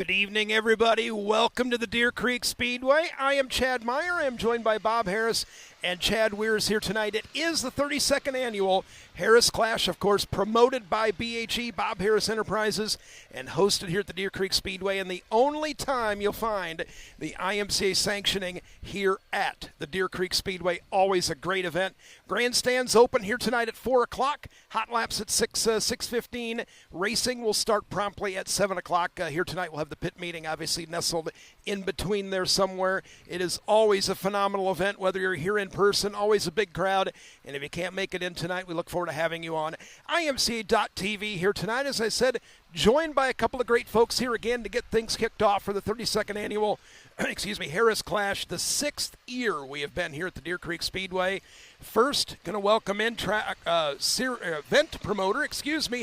Good evening, everybody. Welcome to the Deer Creek Speedway. I am Chad Meyer. I am joined by Bob Harris and Chad Weir is here tonight. It is the 32nd annual Harris Clash, of course, promoted by BHE, Bob Harris Enterprises, and hosted here at the Deer Creek Speedway, and the only time you'll find the IMCA sanctioning here at the Deer Creek Speedway. Always a great event. Grandstands open here tonight at 4 o'clock. Hot laps at 6:15. Racing will start promptly at 7 o'clock. Here tonight we'll have the pit meeting, obviously nestled in between there somewhere. It is always a phenomenal event, whether you're here in person, always a big crowd. And if you can't make it in tonight, we look forward to having you on IMCA.TV here tonight. As I said, joined by a couple of great folks here again to get things kicked off for the 32nd annual Harris Clash, the 6th year we have been here at the Deer Creek Speedway. First, going to welcome in event promoter,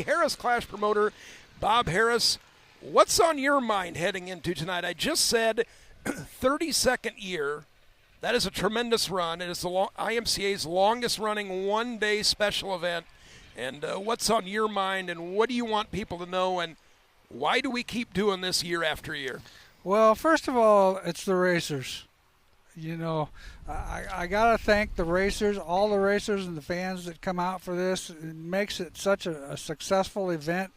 Harris Clash promoter, Bob Harris. What's on your mind heading into tonight? I just said 32nd year. That is a tremendous run. It is the IMCA's longest-running one-day special event. And what's on your mind, and what do you want people to know, and why do we keep doing this year after year? Well, first of all, it's the racers. You know, I got to thank the racers, all the racers and the fans that come out for this. It makes it such a successful event.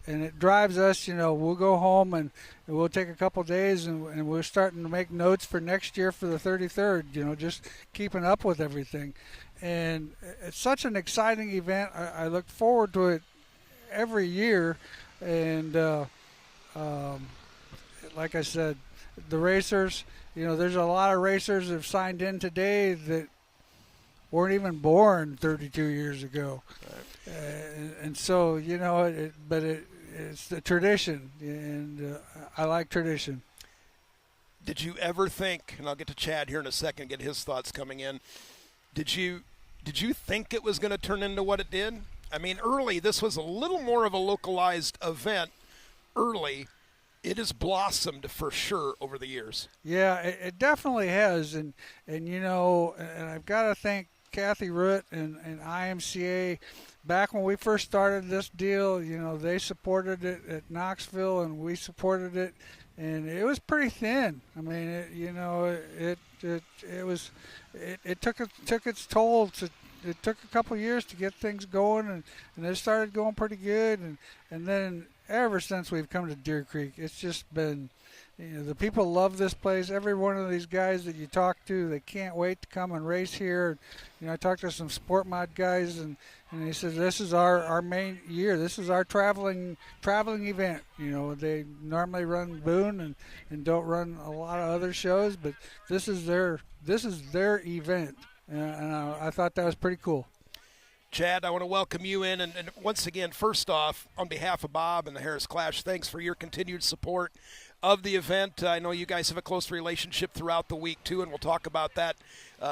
And it drives us, we'll go home and we'll take a couple days and we're starting to make notes for next year for the 33rd, just keeping up with everything. And it's such an exciting event. I look forward to it every year. And like I said, the racers, there's a lot of racers that have signed in today that weren't even born 32 years ago. Right. And so, it's the tradition, and I like tradition. Did you ever think, and I'll get to Chad here in a second, get his thoughts coming in, did you think it was going to turn into what it did? I mean, early, this was a little more of a localized event. Early, it has blossomed for sure over the years. Yeah, it definitely has, and I've got to thank Kathy Root and IMCA. Back when we first started this deal, they supported it at Knoxville, and we supported it, and it was pretty thin. I mean, it took its toll. It took a couple years to get things going, and it started going pretty good, and then ever since we've come to Deer Creek, it's just been. The people love this place. Every one of these guys that you talk to, they can't wait to come and race here. I talked to some sport mod guys, and they said this is our main year. This is our traveling event. They normally run Boone and don't run a lot of other shows, but this is their event, and I thought that was pretty cool. Chad, I want to welcome you in, and once again, first off, on behalf of Bob and the Harris Clash, thanks for your continued support of the event. I know you guys have a close relationship throughout the week, too, and we'll talk about that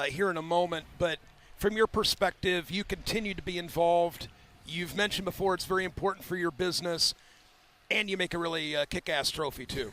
here in a moment. But from your perspective, you continue to be involved. You've mentioned before it's very important for your business, and you make a really kick-ass trophy, too.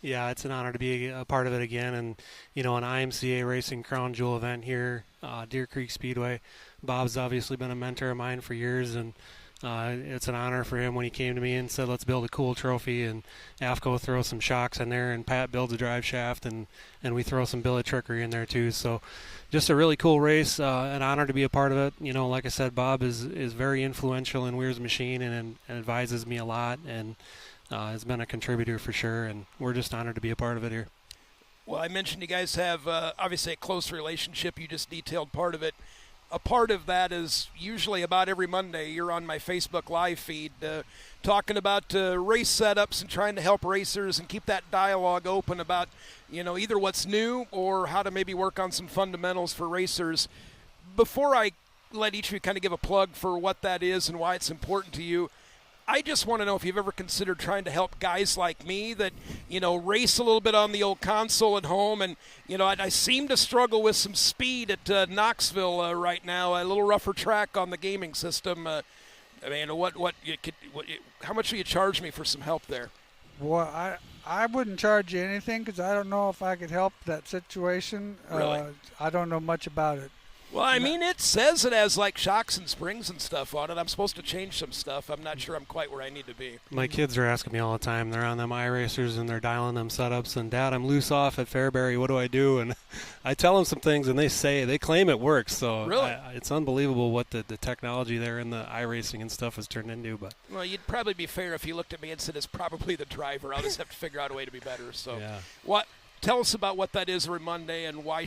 Yeah, it's an honor to be a part of it again. And, an IMCA Racing Crown Jewel event here, Deer Creek Speedway. Bob's obviously been a mentor of mine for years, and it's an honor for him when he came to me and said, let's build a cool trophy, and AFCO throws some shocks in there, and Pat builds a drive shaft, and we throw some billet trickery in there too. So just a really cool race, an honor to be a part of it. Like I said, Bob is very influential in Weir's machine and advises me a lot, and has been a contributor for sure, and we're just honored to be a part of it here. Well, I mentioned you guys have obviously a close relationship. You just detailed part of it. A part of that is usually about every Monday you're on my Facebook live feed talking about race setups and trying to help racers and keep that dialogue open about, either what's new or how to maybe work on some fundamentals for racers. Before I let each of you kind of give a plug for what that is and why it's important to you, I just want to know if you've ever considered trying to help guys like me that, race a little bit on the old console at home. And, I seem to struggle with some speed at Knoxville right now, a little rougher track on the gaming system. How much will you charge me for some help there? Well, I wouldn't charge you anything because I don't know if I could help that situation. Really? I don't know much about it. Well, I mean, it says it has like shocks and springs and stuff on it. I'm supposed to change some stuff. I'm not sure I'm quite where I need to be. My kids are asking me all the time. They're on them iRacers and they're dialing them setups. And Dad, I'm loose off at Fairbury. What do I do? And I tell them some things, and they claim it works. So really, it's unbelievable what the technology there in the iRacing and stuff has turned into. But well, you'd probably be fair if you looked at me and said it's probably the driver. I'll just have to figure out a way to be better. So, yeah. Tell us about what that is every Monday and why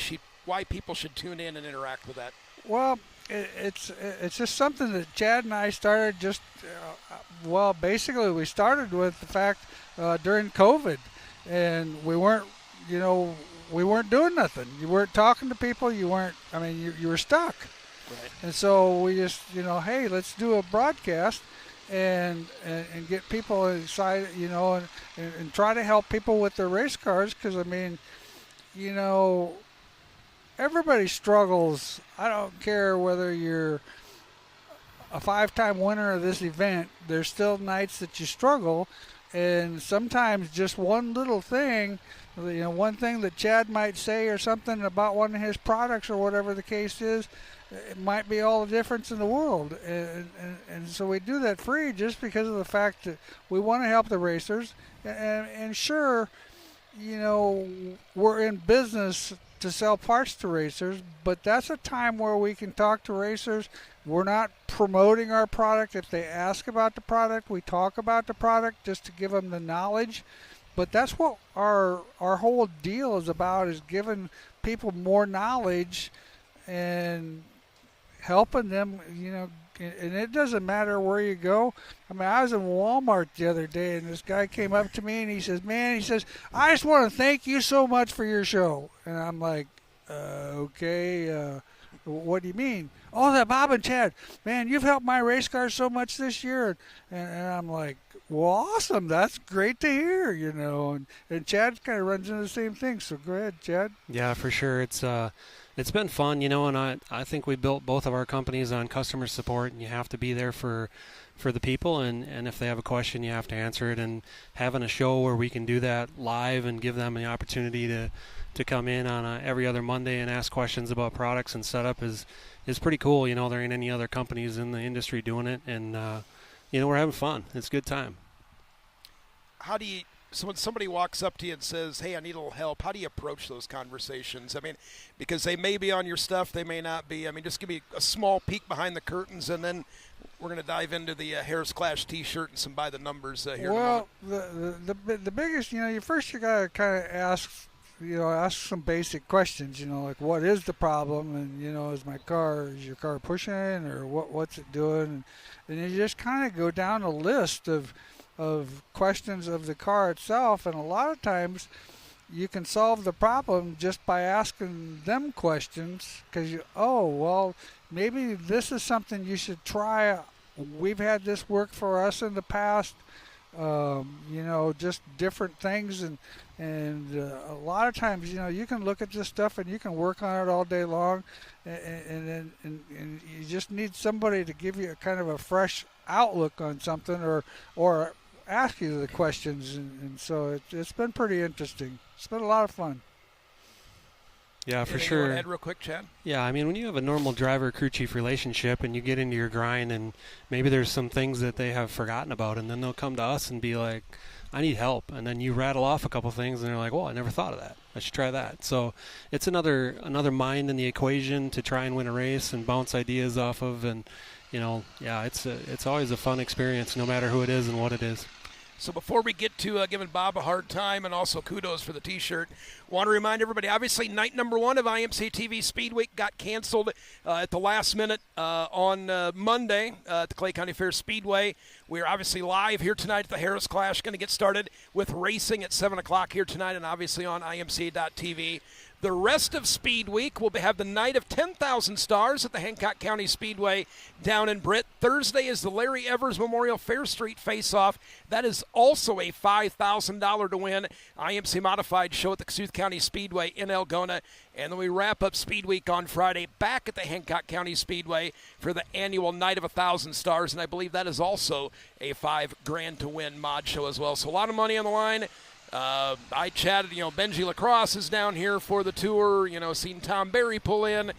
people should tune in and interact with that. Well, it's just something that Chad and I started basically we started with the fact during COVID, and we weren't doing nothing. You weren't talking to people. You were stuck. Right. And so we just, hey, let's do a broadcast and get people excited, and try to help people with their race cars, because, everybody struggles. I don't care whether you're a 5-time winner of this event. There's still nights that you struggle, and sometimes just one little thing, one thing that Chad might say or something about one of his products or whatever the case is, it might be all the difference in the world. And so we do that free just because of the fact that we want to help the racers. And sure, we're in business to sell parts to racers, but that's a time where we can talk to racers. We're not promoting our product. If they ask about the product, we talk about the product just to give them the knowledge. But that's what our whole deal is about, is giving people more knowledge and helping them, and it doesn't matter where you go. I was in Walmart the other day, and this guy came up to me, and he says, I just want to thank you so much for your show. And I'm like, okay, what do you mean? Oh, that Bob and Chad, man, you've helped my race cars so much this year. And I'm like, well, awesome. That's great to hear, And Chad kind of runs into the same thing. So go ahead, Chad. Yeah, for sure. It's been fun, and I think we built both of our companies on customer support, and you have to be there for the people, and if they have a question, you have to answer it. And having a show where we can do that live and give them the opportunity to come in on every other Monday and ask questions about products and setup is pretty cool. There ain't any other companies in the industry doing it, and we're having fun. It's a good time. So when somebody walks up to you and says, hey, I need a little help, how do you approach those conversations? Because they may be on your stuff, they may not be. Just give me a small peek behind the curtains, and then we're going to dive into the Harris Clash T-shirt and some by the numbers here. Well, the biggest, you got to kind of ask some basic questions, like what is the problem, and is your car pushing, or what's it doing, and you just kind of go down a list of questions of the car itself, and a lot of times you can solve the problem just by asking them questions, because maybe this is something you should try. We've had this work for us in the past, just different things, and a lot of times you can look at this stuff and you can work on it all day long, and you just need somebody to give you a kind of a fresh outlook on something, or ask you the questions, and so it's been pretty interesting. It's been a lot of fun. Yeah, for Anything sure. You want to add real quick, Chad? Yeah, when you have a normal driver-crew chief relationship and you get into your grind, and maybe there's some things that they have forgotten about, and then they'll come to us and be like, I need help, and then you rattle off a couple things, and they're like, well, I never thought of that. I should try that. So it's another mind in the equation to try and win a race and bounce ideas off of, and it's always a fun experience, no matter who it is and what it is. So before we get to giving Bob a hard time and also kudos for the T-shirt, want to remind everybody, obviously, night number 1 of IMCA TV Speedweek got canceled at the last minute on Monday at the Clay County Fair Speedway. We're obviously live here tonight at the Harris Clash. Going to get started with racing at 7 o'clock here tonight, and obviously on IMCA.tv. The rest of Speed Week will have the night of 10,000 stars at the Hancock County Speedway down in Britt. Thursday is the Larry Evers Memorial Fair Street Face-Off. That is also a $5,000 to win IMC Modified show at the Cassuth County Speedway in Algona. And then we wrap up Speed Week on Friday back at the Hancock County Speedway for the annual Night of 1,000 Stars. And I believe that is also a $5,000 to win mod show as well. So a lot of money on the line. I chatted, Benji Lacrosse is down here for the tour, seen Tom Berry pull in.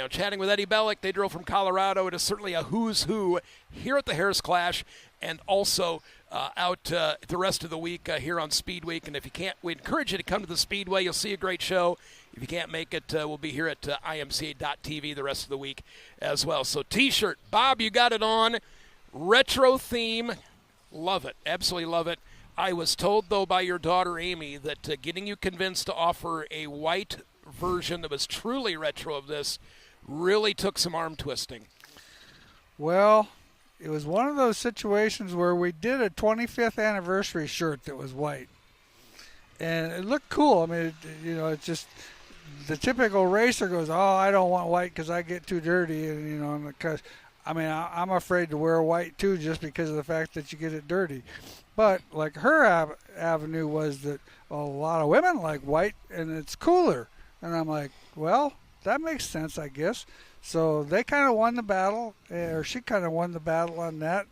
chatting with Eddie Bellick. They drove from Colorado. It is certainly a who's who here at the Harris Clash, and also out the rest of the week here on Speedweek. And if you can't, we encourage you to come to the Speedway. You'll see a great show. If you can't make it, we'll be here at IMCA.tv the rest of the week as well. So T-shirt, Bob, you got it on. Retro theme. Love it. Absolutely love it. I was told, though, by your daughter Amy that getting you convinced to offer a white version that was truly retro of this really took some arm twisting. Well, it was one of those situations where we did a 25th anniversary shirt that was white. And it looked cool. I mean, it's just the typical racer goes, oh, I don't want white because I get too dirty. And, because, I'm afraid to wear white, too, just because of the fact that you get it dirty. But, like, her avenue was that a lot of women like white, and it's cooler. And I'm like, well, that makes sense, I guess. So they kind of won the battle, or she kind of won the battle on that,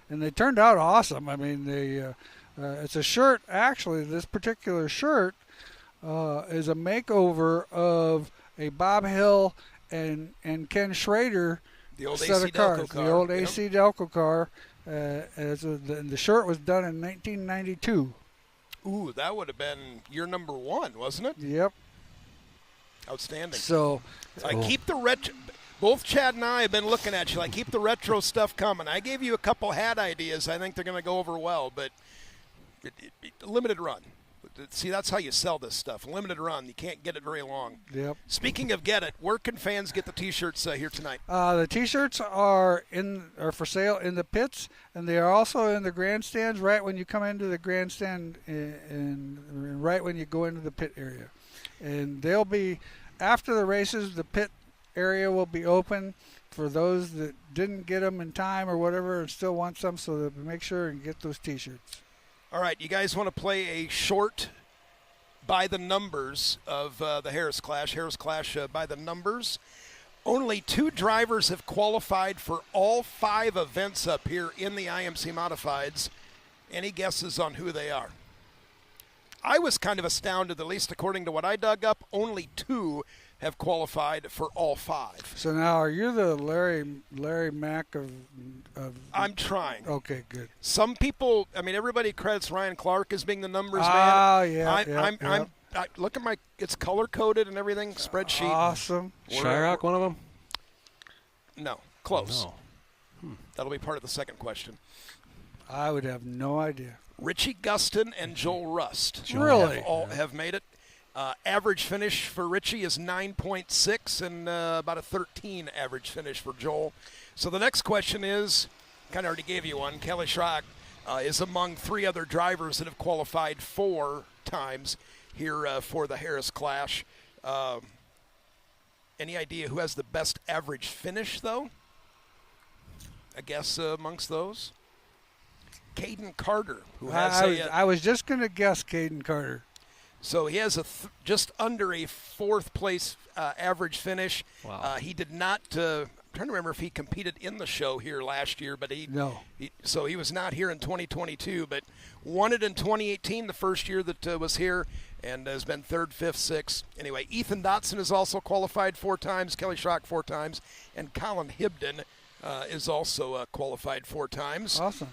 and they turned out awesome. I mean, it's a shirt, actually, this particular shirt is a makeover of a Bob Hill and Ken Schrader the old set AC of cars. Delco car. The old AC Delco car. The shirt was done in 1992. Ooh, that would have been year number 1, wasn't it? Yep. Outstanding. So I keep the retro. Both Chad and I have been looking at you. I keep the retro stuff coming. I gave you a couple hat ideas. I think they're going to go over well, but limited run. See, that's how you sell this stuff. Limited run. You can't get it very long. Yep. Speaking of get it, where can fans get the T-shirts here tonight? The T-shirts are for sale in the pits, and they are also in the grandstands right when you come into the grandstand and right when you go into the pit area. And they'll be, after the races, the pit area will be open for those that didn't get them in time or whatever and still want some, so that make sure and get those T-shirts. All right, you guys want to play a short by the numbers of the Harris Clash by the numbers. Only 2 drivers have qualified for all 5 events up here in the IMC Modifieds. Any guesses on who they are? I was kind of astounded, at least according to what I dug up, only 2 have qualified for all 5. So now, are you the Larry Mack of? I'm trying. Okay, good. Some people, everybody credits Ryan Clark as being the numbers man. Ah, yeah. Look at it's color coded and everything. Spreadsheet. Awesome. Shyrock, one of them? No, close. No. That'll be part of the second question. I would have no idea. Richie Gustin and Joel Rust Really? have made it. Average finish for Richie is 9.6 and about a 13 average finish for Joel. So the next question is, kind of already gave you one, Kelly Schrock is among 3 other drivers that have qualified 4 times here for the Harris Clash. Any idea who has the best average finish, though? I guess amongst those? Caden Carter, who has I was just going to guess Caden Carter. So he has just under a 4th place average finish. Wow. He did not. I'm trying to remember if he competed in the show here last year, but no. So he was not here in 2022, but won it in 2018, the first year that was here, and has been 3rd, 5th, 6th. Anyway, Ethan Dotson has also qualified 4 times, Kelly Schrock 4 times, and Colin Hibden is also qualified 4 times. Awesome.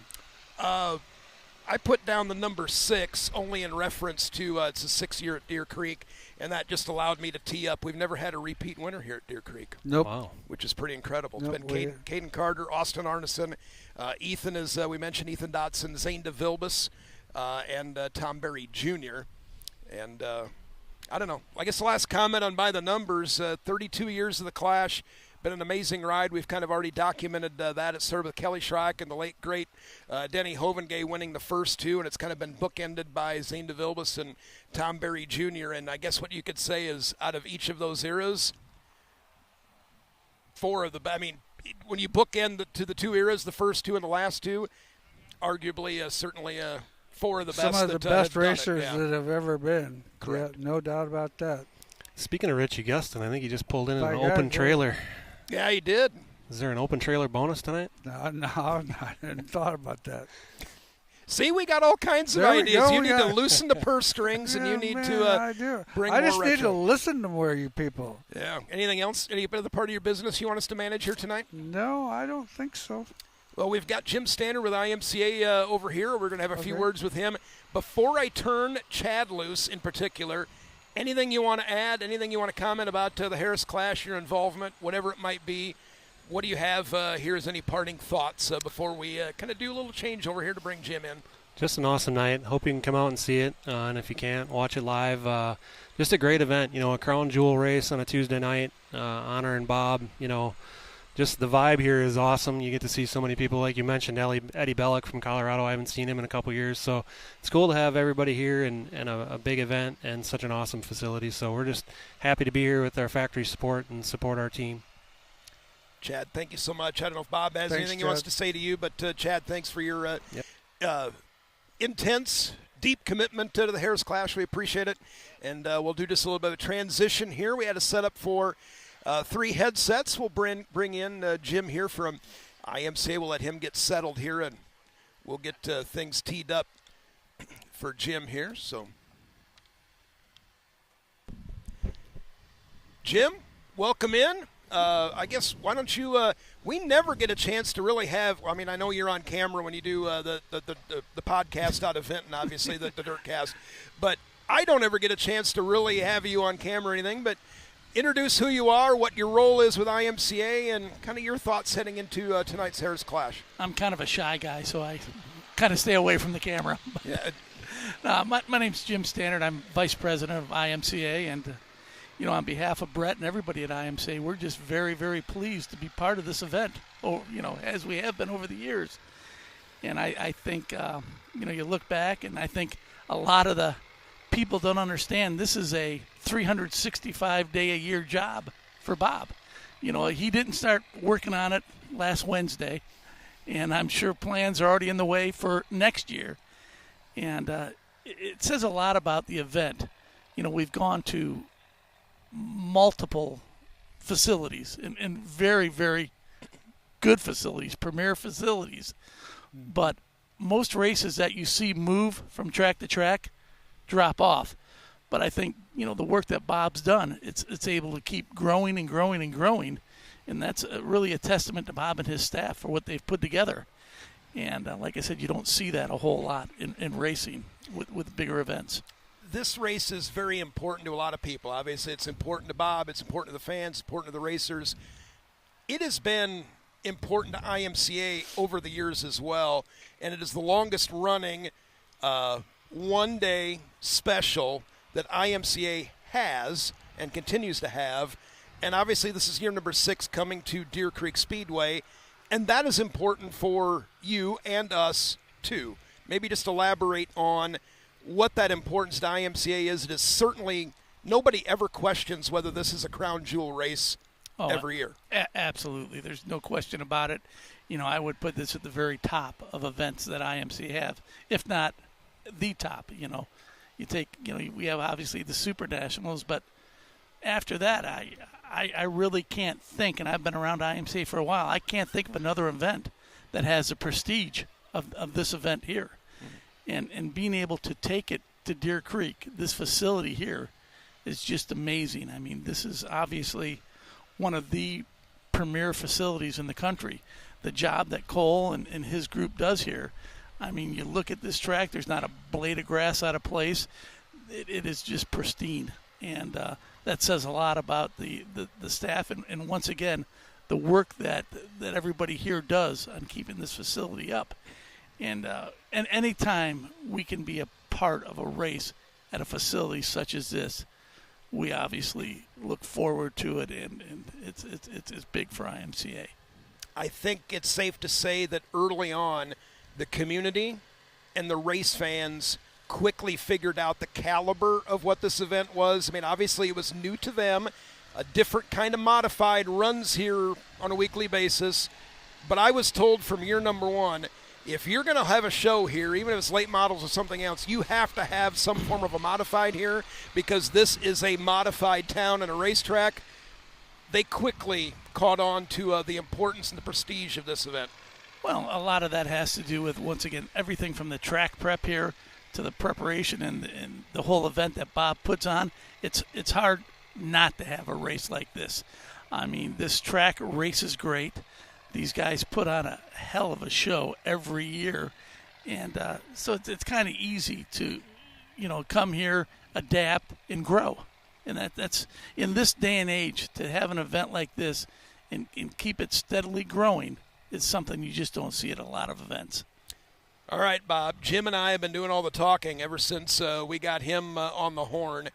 I put down the number 6 only in reference to it's a 6th year at Deer Creek, and that just allowed me to tee up. We've never had a repeat winner here at Deer Creek. Nope. Wow. Which is pretty incredible. Nope, It's been Caden Carter, Austin Arneson, Ethan, as we mentioned, Ethan Dotson, Zane DeVilbus, and Tom Berry Jr. And I don't know. I guess the last comment on by the numbers, 32 years of the Clash. Been an amazing ride. We've kind of already documented that. It started with Kelly Schrock and the late, great Denny Hovengay winning the first 2, and it's kind of been bookended by Zane DeVilbus and Tom Berry Jr. And I guess what you could say is out of each of those eras, 4 of the – when you bookend to the 2 eras, the first 2 and the last 2, arguably certainly 4 of the best. Some of the best racers yeah. that have ever been. Correct. Yeah, no doubt about that. Speaking of Richie Gustin, I think he just pulled in By an God, open yeah. trailer. Yeah, he did. Is there an open trailer bonus tonight? No, I hadn't thought about that. See, we got all kinds of There we ideas. go, You need to yeah. loosen the purse strings, and you need to bring I more just need to retro. listen to more of you people. Yeah. Anything else? Any other part of your business you want us to manage here tonight? No, I don't think so. Well, we've got Jim Standard with IMCA over here. We're going to have a few Okay. words with him. Before I turn Chad loose in particular, anything you want to add, anything you want to comment about the Harris Clash, your involvement, whatever it might be, what do you have here as any parting thoughts before we kind of do a little change over here to bring Jim in? Just an awesome night. Hope you can come out and see it. And if you can't, watch it live. Just a great event. A crown jewel race on a Tuesday night, honoring Bob. Just the vibe here is awesome. You get to see so many people, like you mentioned, Eddie Bellick from Colorado. I haven't seen him in a couple years. So it's cool to have everybody here and a big event and such an awesome facility. So we're just happy to be here with our factory support and support our team. Chad, thank you so much. I don't know if Bob has Thanks, anything he wants Chad. to say to you, but Chad, thanks for your intense, deep commitment to the Harris Clash. We appreciate it. And we'll do just a little bit of a transition here. We had a setup for 3 headsets. We'll bring in Jim here from IMCA. We'll let him get settled here, and we'll get things teed up for Jim here. So, Jim, welcome in. I guess, why don't you, we never get a chance to really have, I mean, I know you're on camera when you do the podcast out event and obviously the Dirtcast, but I don't ever get a chance to really have you on camera or anything, but introduce who you are, what your role is with IMCA, and kind of your thoughts heading into tonight's Harris Clash. I'm kind of a shy guy, so I kind of stay away from the camera. Yeah. My name's Jim Standard. I'm vice president of IMCA, and on behalf of Brett and everybody at IMCA, we're just very, very pleased to be part of this event, as we have been over the years. And I think, you look back, and I think a lot of the people don't understand this is a 365-day-a-year job for Bob. He didn't start working on it last Wednesday, and I'm sure plans are already in the way for next year. And it says a lot about the event. We've gone to multiple facilities and very, very good facilities, premier facilities. But most races that you see move from track to track drop off. But I think, the work that Bob's done, it's able to keep growing and growing and growing. And that's really a testament to Bob and his staff for what they've put together. And like I said, you don't see that a whole lot in racing with bigger events. This race is very important to a lot of people. Obviously, it's important to Bob. It's important to the fans. It's important to the racers. It has been important to IMCA over the years as well, and it is the longest running one-day special that IMCA has and continues to have. And obviously, this is year number 6 coming to Deer Creek Speedway, and that is important for you and us, too. Maybe just elaborate on what that importance to IMCA is. It is certainly, nobody ever questions whether this is a crown jewel race every year. Absolutely. There's no question about it. I would put this at the very top of events that IMCA have, if not the top. You take, we have obviously the Super Nationals, but after that, I really can't think, and I've been around IMCA for a while, I can't think of another event that has the prestige of this event here. And being able to take it to Deer Creek, this facility here, is just amazing. I mean, this is obviously one of the premier facilities in the country. The job that Cole and his group does here, I mean, you look at this track, there's not a blade of grass out of place. It is just pristine. And that says a lot about the staff and once again, the work that everybody here does on keeping this facility up. And any time we can be a part of a race at a facility such as this, we obviously look forward to it, and it's big for IMCA. I think it's safe to say that early on, the community and the race fans quickly figured out the caliber of what this event was. I mean, obviously it was new to them, a different kind of modified runs here on a weekly basis. But I was told from year number 1, if you're going to have a show here, even if it's late models or something else, you have to have some form of a modified here because this is a modified town and a racetrack. They quickly caught on to the importance and the prestige of this event. Well, a lot of that has to do with, once again, everything from the track prep here to the preparation and the whole event that Bob puts on. It's hard not to have a race like this. I mean, this track races great. These guys put on a hell of a show every year. And so it's kind of easy to, come here, adapt, and grow. And that's in this day and age, to have an event like this and keep it steadily growing is something you just don't see at a lot of events. All right, Bob. Jim and I have been doing all the talking ever since we got him on the horn.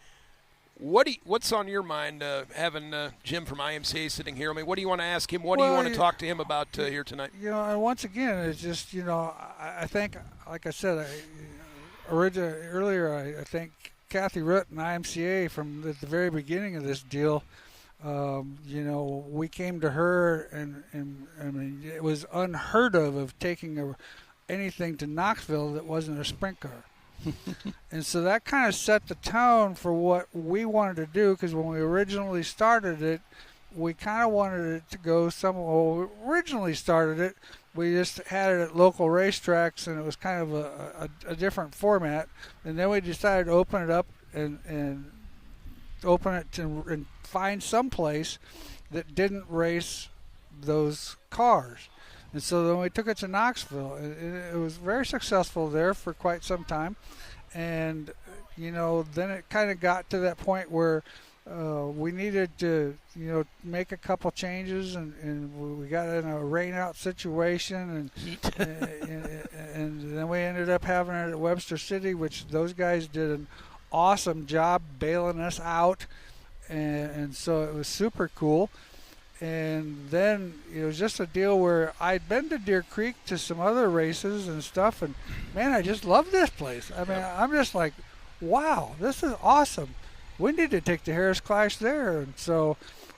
What's on your mind having Jim from IMCA sitting here? I mean, what do you want to ask him? What do you want to talk to him about here tonight? And once again, it's just, I think, like I said, earlier, I think Kathy Root and IMCA from the very beginning of this deal, we came to her and I mean, it was unheard of taking anything to Knoxville that wasn't a sprint car. And so that kind of set the tone for what we wanted to do, because when we originally started it, we kind of wanted it to go we originally started it, we just had it at local racetracks, and it was kind of a different format. And then we decided to open it up and open it and find some place that didn't race those cars. And so then we took it to Knoxville. It was very successful there for quite some time. And, then it kind of got to that point where we needed to, make a couple changes. And we got in a rain-out situation. And then we ended up having it at Webster City, which those guys did an awesome job bailing us out. And so it was super cool. And then it was just a deal where I'd been to Deer Creek to some other races and stuff, and man, I just love this place. I mean, I'm just like, wow, this is awesome. We need to take the Harris Clash there. And so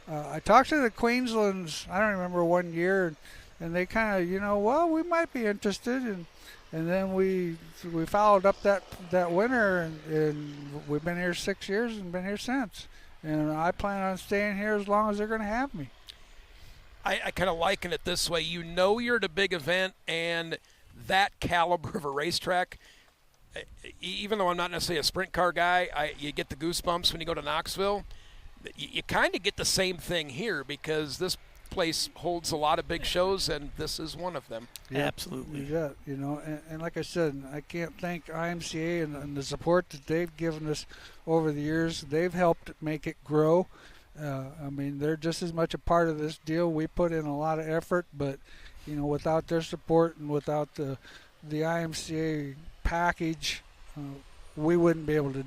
I talked to the Queenslands, I don't remember, one year, and they kind of, well, we might be interested. And then we followed up that winter, and we've been here 6 years and been here since. And I plan on staying here as long as they're going to have me. I kind of liken it this way. You're at a big event, and that caliber of a racetrack, even though I'm not necessarily a sprint car guy, you get the goosebumps when you go to Knoxville. You kind of get the same thing here, because this place holds a lot of big shows, and this is one of them. Yeah, absolutely. Yeah, and like I said, I can't thank IMCA and the support that they've given us over the years. They've helped make it grow. I mean, they're just as much a part of this deal. We put in a lot of effort, but without their support and without the IMCA package, we wouldn't be able to.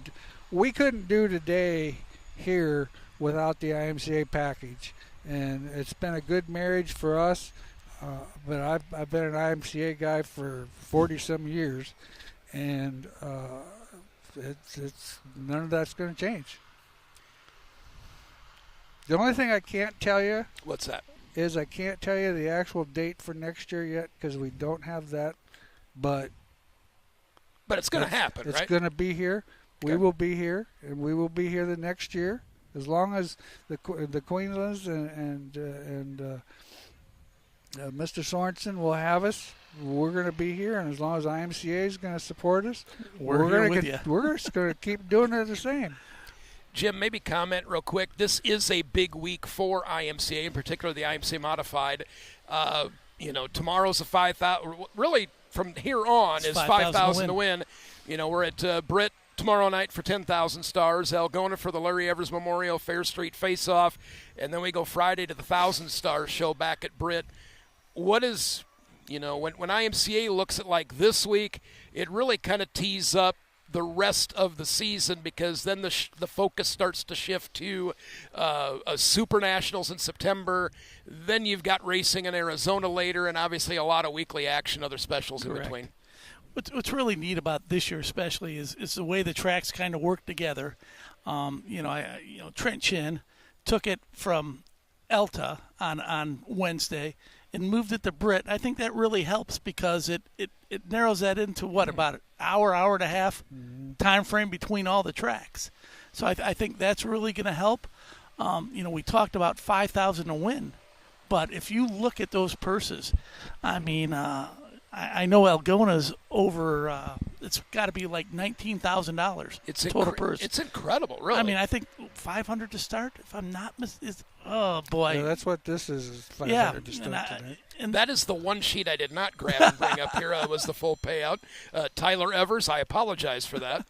We couldn't do today here without the IMCA package, and it's been a good marriage for us. But I've been an IMCA guy for 40-some years, and it's none of that's going to change. The only thing I can't tell you, what's that? Is I can't tell you the actual date for next year yet, because we don't have that. But it's going to happen, right? It's going to be here. Okay. We will be here, and we will be here the next year, as long as the Queenslands and Mr. Sorensen will have us. We're going to be here, and as long as IMCA is going to support us, we're just going to keep doing it the same. Jim, maybe comment real quick. This is a big week for IMCA, in particular the IMCA Modified. Tomorrow's a 5,000. Really, from here on is 5,000 to win. We're at Britt tomorrow night for 10,000 stars. Algona for the Larry Evers Memorial Fair Street Face-Off, and then we go Friday to the 1,000 Stars show back at Britt. What is, when IMCA looks at like this week, it really kind of tees up the rest of the season, because then the focus starts to shift to Super Nationals in September. Then you've got racing in Arizona later, and obviously a lot of weekly action, other specials in between. What's really neat about this year especially is the way the tracks kind of work together. Trent Chin took it from Elta on Wednesday and moved it to Britt. I think that really helps, because it narrows that into about an hour and a half time frame between all the tracks. So I think that's really going to help. We talked about 5,000 to win. But if you look at those purses, I mean, I know Algona's over. It's got to be like $19,000. It's total purse. It's incredible, really. I mean, I think $500 to start. If I'm not oh boy, Yeah, that's what this is $500 yeah. to start tonight. And that is the one sheet I did not grab and bring up here. Was the full payout. Tyler Evers, I apologize for that.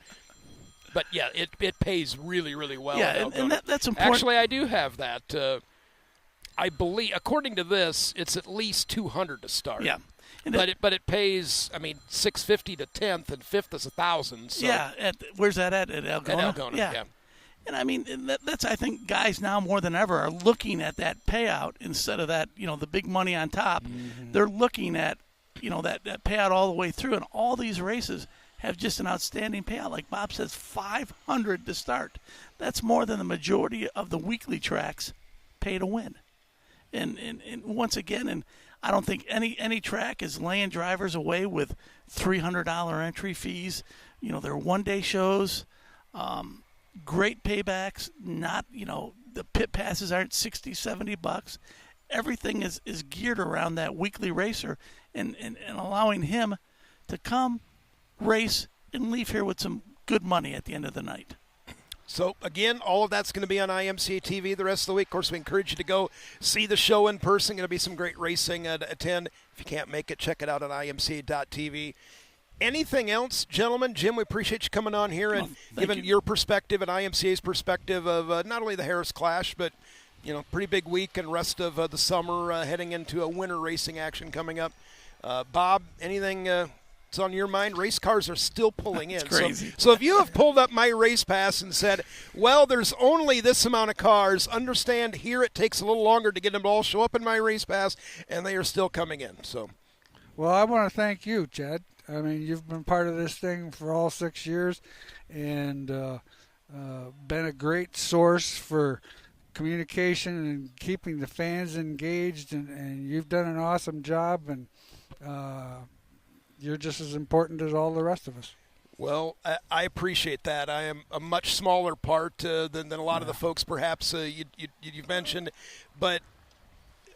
But, yeah, it pays really, really well. Yeah, and that's important. Actually, I do have that. I believe, according to this, it's at least $200 to start. Yeah. But it pays, I mean, $650 to 10th, and 5th is $1,000. So. Yeah, where's that at Algona? At Algona, yeah. And I mean, that's I think guys now more than ever are looking at that payout instead of that, the big money on top. Mm-hmm. They're looking at, that payout all the way through, and all these races have just an outstanding payout. Like Bob says, $500 to start. That's more than the majority of the weekly tracks pay to win. And once again, I don't think any track is laying drivers away with $300 entry fees. They're one-day shows, great paybacks. Not the pit passes aren't $60-$70. Everything is geared around that weekly racer and allowing him to come, race, and leave here with some good money at the end of the night. So, again, all of that's going to be on IMCA TV the rest of the week. Of course, we encourage you to go see the show in person. Going to be some great racing to attend. If you can't make it, check it out on IMCA.tv. Anything else, gentlemen? Jim, we appreciate you coming on here and giving your perspective and IMCA's perspective of not only the Harris Clash, but, pretty big week and rest of the summer heading into a winter racing action coming up. Bob, anything it's on your mind? Race cars are still pulling in. It's crazy. So if you have pulled up my race pass and said, well, there's only this amount of cars, understand here it takes a little longer to get them to all show up in my race pass, and they are still coming in. So, well, I want to thank you, Chad. I mean, you've been part of this thing for all 6 years and been a great source for communication and keeping the fans engaged, and you've done an awesome job, and you're just as important as all the rest of us. Well, I appreciate that. I am a much smaller part than a lot of the folks perhaps you've mentioned, but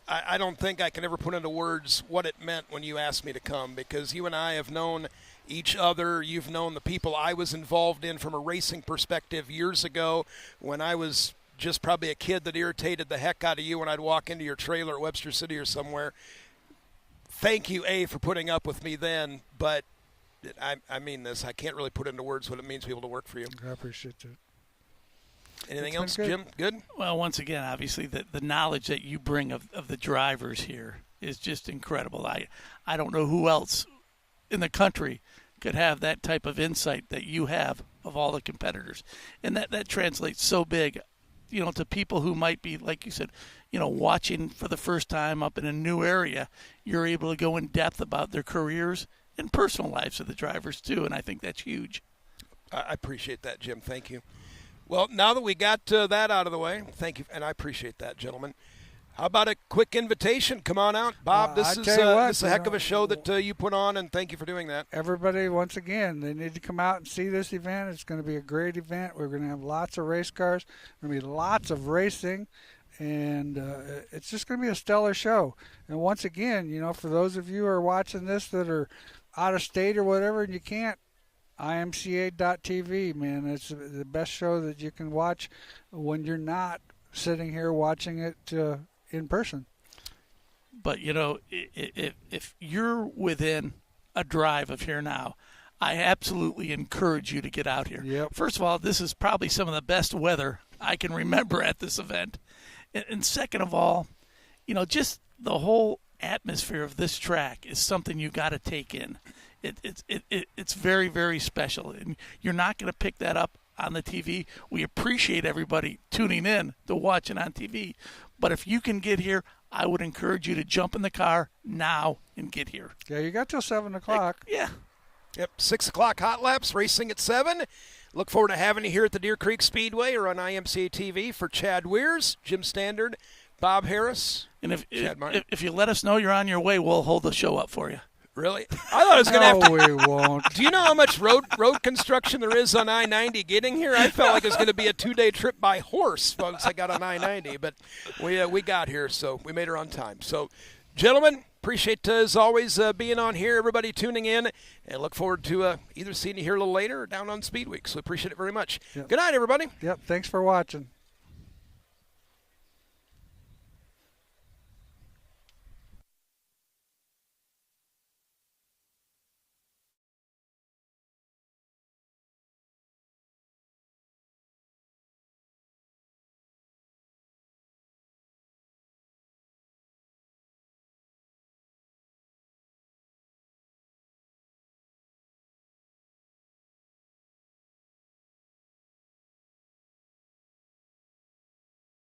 I don't think I can ever put into words what it meant when you asked me to come, because you and I have known each other. You've known the people I was involved in from a racing perspective years ago when I was just probably a kid that irritated the heck out of you when I'd walk into your trailer at Webster City or somewhere. Thank you, for putting up with me then, but I mean this. I can't really put into words what it means to be able to work for you. I appreciate that. Anything else, Jim? Good? Well, once again, obviously, the knowledge that you bring of the drivers here is just incredible. I don't know who else in the country could have that type of insight that you have of all the competitors. And that translates so big, to people who might be, like you said, watching for the first time up in a new area. You're able to go in depth about their careers and personal lives of the drivers, too, and I think that's huge. I appreciate that, Jim. Thank you. Well, now that we got that out of the way, thank you, and I appreciate that, gentlemen. How about a quick invitation? Come on out. Bob, this is a heck of a show that you put on, and thank you for doing that. Everybody, once again, they need to come out and see this event. It's going to be a great event. We're going to have lots of race cars. There's going to be lots of racing, and it's just going to be a stellar show. And once again, for those of you who are watching this that are out of state or whatever, and you can't, IMCA.tv, man. It's the best show that you can watch when you're not sitting here watching it in person. But, if you're within a drive of here now, I absolutely encourage you to get out here. Yep. First of all, this is probably some of the best weather I can remember at this event. And second of all, just the whole atmosphere of this track is something you got to take in. It's very, very special, and you're not going to pick that up on the TV. We appreciate everybody tuning in to watch it on TV, but if you can get here, I would encourage you to jump in the car now and get here. Yeah, you got till 7 o'clock. Yeah. Yep, 6 o'clock hot laps, racing at 7. Look forward to having you here at the Deer Creek Speedway or on IMCA TV. For Chad Weirs, Jim Standard, Bob Harris, and Chad Meyer. if you let us know you're on your way, we'll hold the show up for you. Really? I thought I was going to have to. No, we won't. Do you know how much road construction there is on I-90 getting here? I felt like it was going to be a 2-day trip by horse, folks. I got on I-90, but we got here, so we made her on time. So, gentlemen, appreciate, as always, being on here, everybody tuning in, and look forward to either seeing you here a little later or down on Speedweek. So appreciate it very much. Yep. Good night, everybody. Yep, thanks for watching.